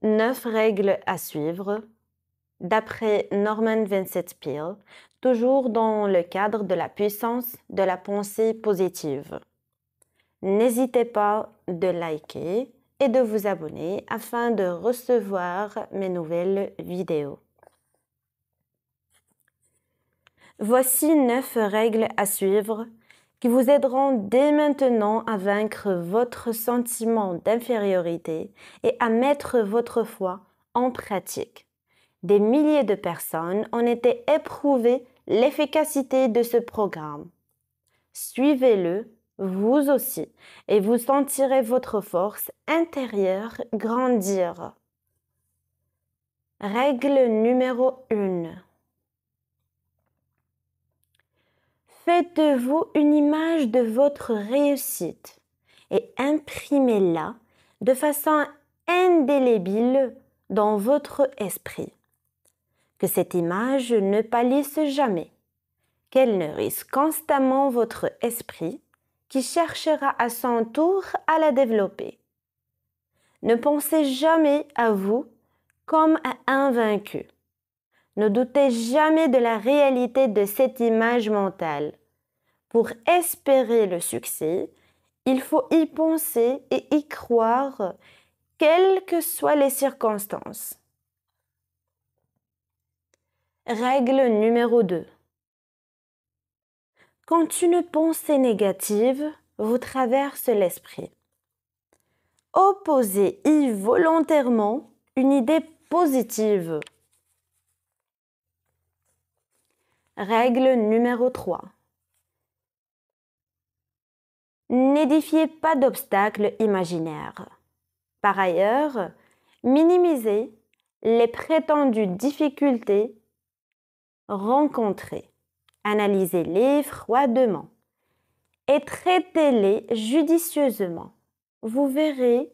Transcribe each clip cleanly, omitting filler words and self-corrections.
9 règles à suivre, d'après Norman Vincent Peale, toujours dans le cadre de la puissance de la pensée positive. N'hésitez pas de liker et de vous abonner afin de recevoir mes nouvelles vidéos. Voici 9 règles à suivre qui vous aideront dès maintenant à vaincre votre sentiment d'infériorité et à mettre votre foi en pratique. Des milliers de personnes ont été éprouvées l'efficacité de ce programme. Suivez-le, vous aussi, et vous sentirez votre force intérieure grandir. Règle numéro 1. Faites-vous une image de votre réussite et imprimez-la de façon indélébile dans votre esprit. Que cette image ne pâlisse jamais, qu'elle nourrisse constamment votre esprit qui cherchera à son tour à la développer. Ne pensez jamais à vous comme à un vaincu. Ne doutez jamais de la réalité de cette image mentale. Pour espérer le succès, il faut y penser et y croire, quelles que soient les circonstances. Règle numéro 2. Quand une pensée négative vous traverse l'esprit, opposez-y volontairement une idée positive. Règle numéro 3. N'édifiez pas d'obstacles imaginaires. Par ailleurs, minimisez les prétendues difficultés rencontrées. Analysez-les froidement et traitez-les judicieusement. Vous verrez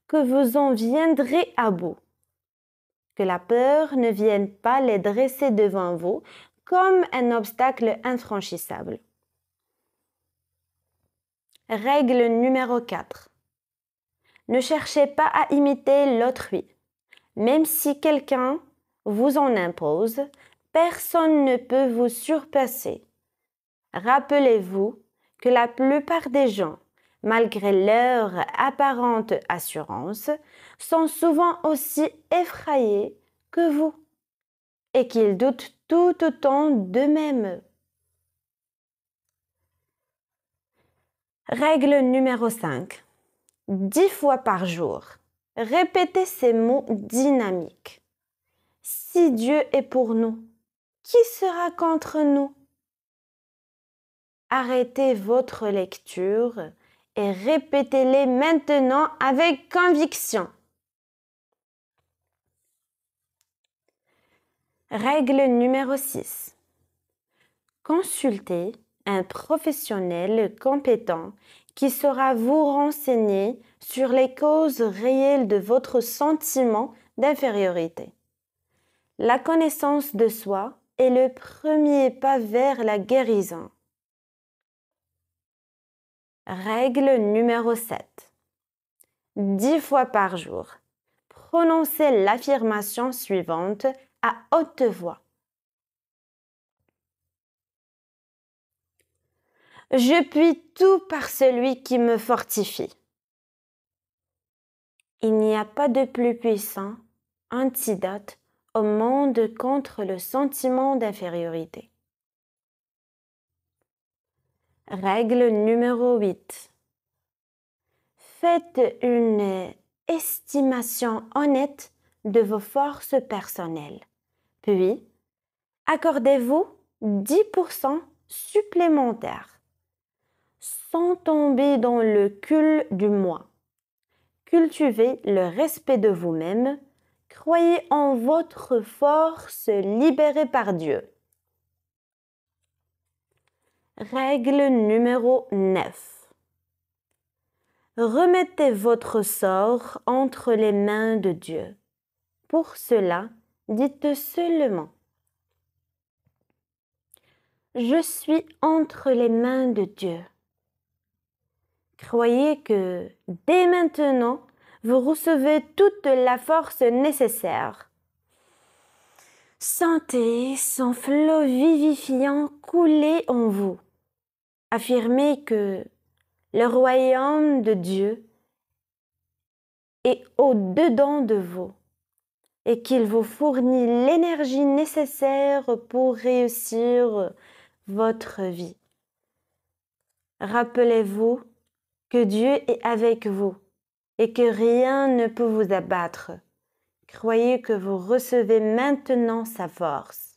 que vous en viendrez à bout. Que la peur ne vienne pas les dresser devant vous comme un obstacle infranchissable. Règle numéro 4. Ne cherchez pas à imiter l'autrui. Même si quelqu'un vous en impose, personne ne peut vous surpasser. Rappelez-vous que la plupart des gens, malgré leur apparente assurance, sont souvent aussi effrayés que vous et qu'ils doutent tout autant d'eux-mêmes. Règle numéro 5. 10 fois par jour, répétez ces mots dynamiques. Si Dieu est pour nous, qui sera contre nous? Arrêtez votre lecture et répétez-les maintenant avec conviction. Règle numéro 6. Consultez un professionnel compétent qui saura vous renseigner sur les causes réelles de votre sentiment d'infériorité. La connaissance de soi est le premier pas vers la guérison. Règle numéro 7. 10 fois par jour, prononcez l'affirmation suivante à haute voix. Je puis tout par celui qui me fortifie. Il n'y a pas de plus puissant antidote au monde contre le sentiment d'infériorité. Règle numéro 8. Faites une estimation honnête de vos forces personnelles. Puis, accordez-vous 10% supplémentaires sans tomber dans le cul du moi. Cultivez le respect de vous-même. Croyez en votre force libérée par Dieu. Règle numéro 9. Remettez votre sort entre les mains de Dieu. Pour cela, dites seulement: je suis entre les mains de Dieu. Croyez que dès maintenant, vous recevez toute la force nécessaire. Sentez son flot vivifiant couler en vous. Affirmez que le royaume de Dieu est au-dedans de vous et qu'il vous fournit l'énergie nécessaire pour réussir votre vie. Rappelez-vous que Dieu est avec vous et que rien ne peut vous abattre. Croyez que vous recevez maintenant sa force.